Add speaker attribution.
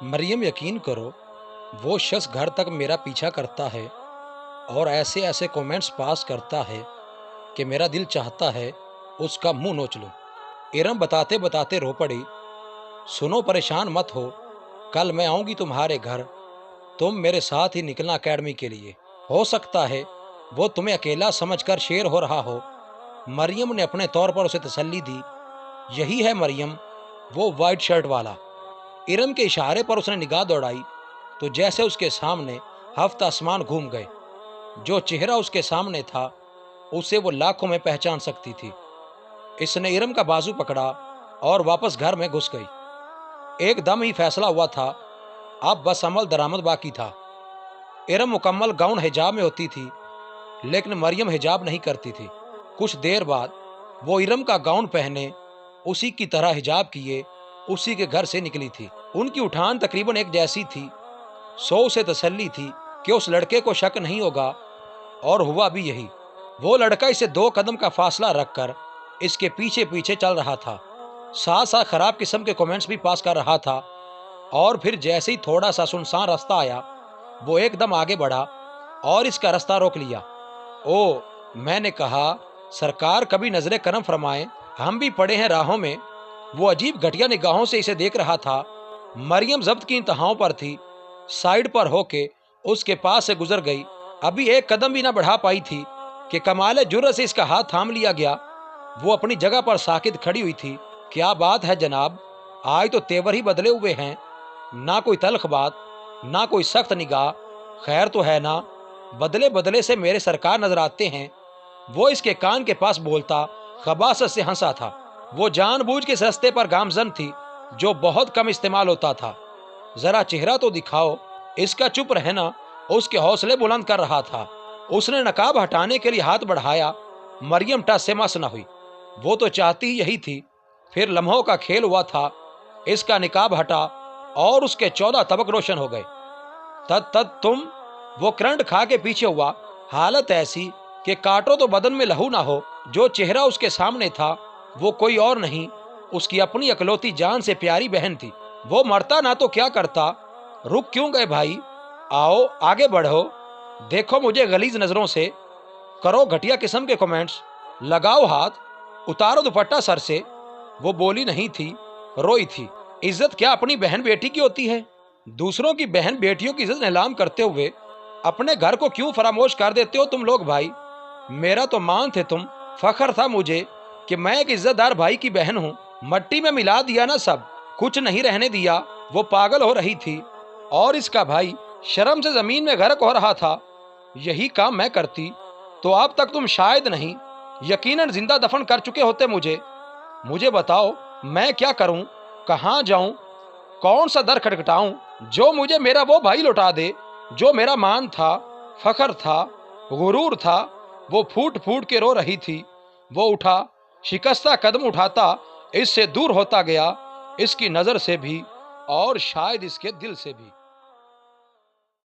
Speaker 1: मरियम, यकीन करो, वो शख्स घर तक मेरा पीछा करता है और ऐसे ऐसे कमेंट्स पास करता है कि मेरा दिल चाहता है उसका मुंह नोच लूं। इरम बताते बताते रो पड़ी। सुनो, परेशान मत हो, कल मैं आऊंगी तुम्हारे घर। तुम मेरे साथ ही निकलना एकेडमी के लिए। हो सकता है वो तुम्हें अकेला समझकर शेर हो रहा हो। मरियम ने अपने तौर पर उसे तसल्ली दी। यही है मरियम, वो वाइट शर्ट वाला। इरम के इशारे पर उसने निगाह दौड़ाई तो जैसे उसके सामने हफ्ता आसमान घूम गए। जो चेहरा उसके सामने था उसे वो लाखों में पहचान सकती थी। इसने इरम का बाजू पकड़ा और वापस घर में घुस गई। एकदम ही फैसला हुआ था, अब बस अमल दरामद बाकी था। इरम मुकम्मल गाउन हिजाब में होती थी, लेकिन मरियम हिजाब नहीं करती थी। कुछ देर बाद वो इरम का गाउन पहने, उसी की तरह हिजाब किए, उसी के घर से निकली थी। उनकी उठान तकरीबन एक जैसी थी। सो उसे तसल्ली थी कि उस लड़के को शक नहीं होगा, और हुआ भी यही। वो लड़का इसे 2 कदम का फासला रखकर इसके पीछे पीछे चल रहा था, साथ साथ खराब किस्म के कमेंट्स भी पास कर रहा था। और फिर जैसे ही थोड़ा सा सुनसान रास्ता आया, वो एकदम आगे बढ़ा और इसका रास्ता रोक लिया। ओ, मैंने कहा, सरकार कभी नजरे करम फरमाए, हम भी पड़े हैं राहों में। वो अजीब घटिया निगाहों से इसे देख रहा था। मरियम जब्त की इंतहाओं पर थी। साइड पर होके उसके पास से गुजर गई। अभी एक कदम भी ना बढ़ा पाई थी कि कमाल जुर्रत से इसका हाथ थाम लिया गया। वो अपनी जगह पर साकित खड़ी हुई थी। क्या बात है जनाब, आज तो तेवर ही बदले हुए हैं। ना कोई तल्ख बात, ना कोई सख्त निगाह, खैर तो है ना? बदले बदले से मेरे सरकार नजर आते हैं। वो इसके कान के पास बोलता खबासत से हंसा था। वो जानबूझ के इस रस्ते पर गामजन थी जो बहुत कम इस्तेमाल होता था। जरा चेहरा तो दिखाओ। इसका चुप रहना उसके हौसले बुलंद कर रहा था। उसने नकाब हटाने के लिए हाथ बढ़ाया। मरियम टस से मस न हुई। वो तो चाहती ही यही थी। फिर लम्हों का खेल हुआ था। इसका निकाब हटा और उसके 14 तबक रोशन हो गए। तद तद तुम। वो करंट खा के पीछे हुआ। हालत ऐसी कि काटो तो बदन में लहू ना हो। जो चेहरा उसके सामने था वो कोई और नहीं, उसकी अपनी अकलौती जान से प्यारी बहन थी। वो मरता ना तो क्या करता। रुक क्यों गए भाई? आओ आगे बढ़ो। देखो मुझे गलीज नजरों से, करो घटिया किस्म के कमेंट्स, लगाओ हाथ, उतारो दुपट्टा सर से। वो बोली नहीं थी, रोई थी। इज्जत क्या अपनी बहन बेटी की होती है? दूसरों की बहन बेटियों की इज्जत नीलाम करते हुए अपने घर को क्यों फरामोश कर देते हो तुम लोग भाई? मेरा तो मान थे तुम। फख्र था मुझे कि मैं एक इज्जतदार भाई की बहन हूँ। मट्टी में मिला दिया ना सब, कुछ नहीं रहने दिया। वो पागल हो रही थी और इसका भाई शर्म से जमीन में गर्क हो रहा था। यही काम मैं करती तो अब तक तुम शायद नहीं, यकीनन जिंदा दफन कर चुके होते मुझे। मुझे बताओ मैं क्या करूं, कहां जाऊं, कौन सा दर खटखटाऊं जो मुझे मेरा वो भाई लौटा दे जो मेरा मान था, फख्र था, गुरूर था। वो फूट फूट के रो रही थी। वो उठा, शिकस्ता कदम उठाता इससे दूर होता गया, इसकी नजर से भी और शायद इसके दिल से भी।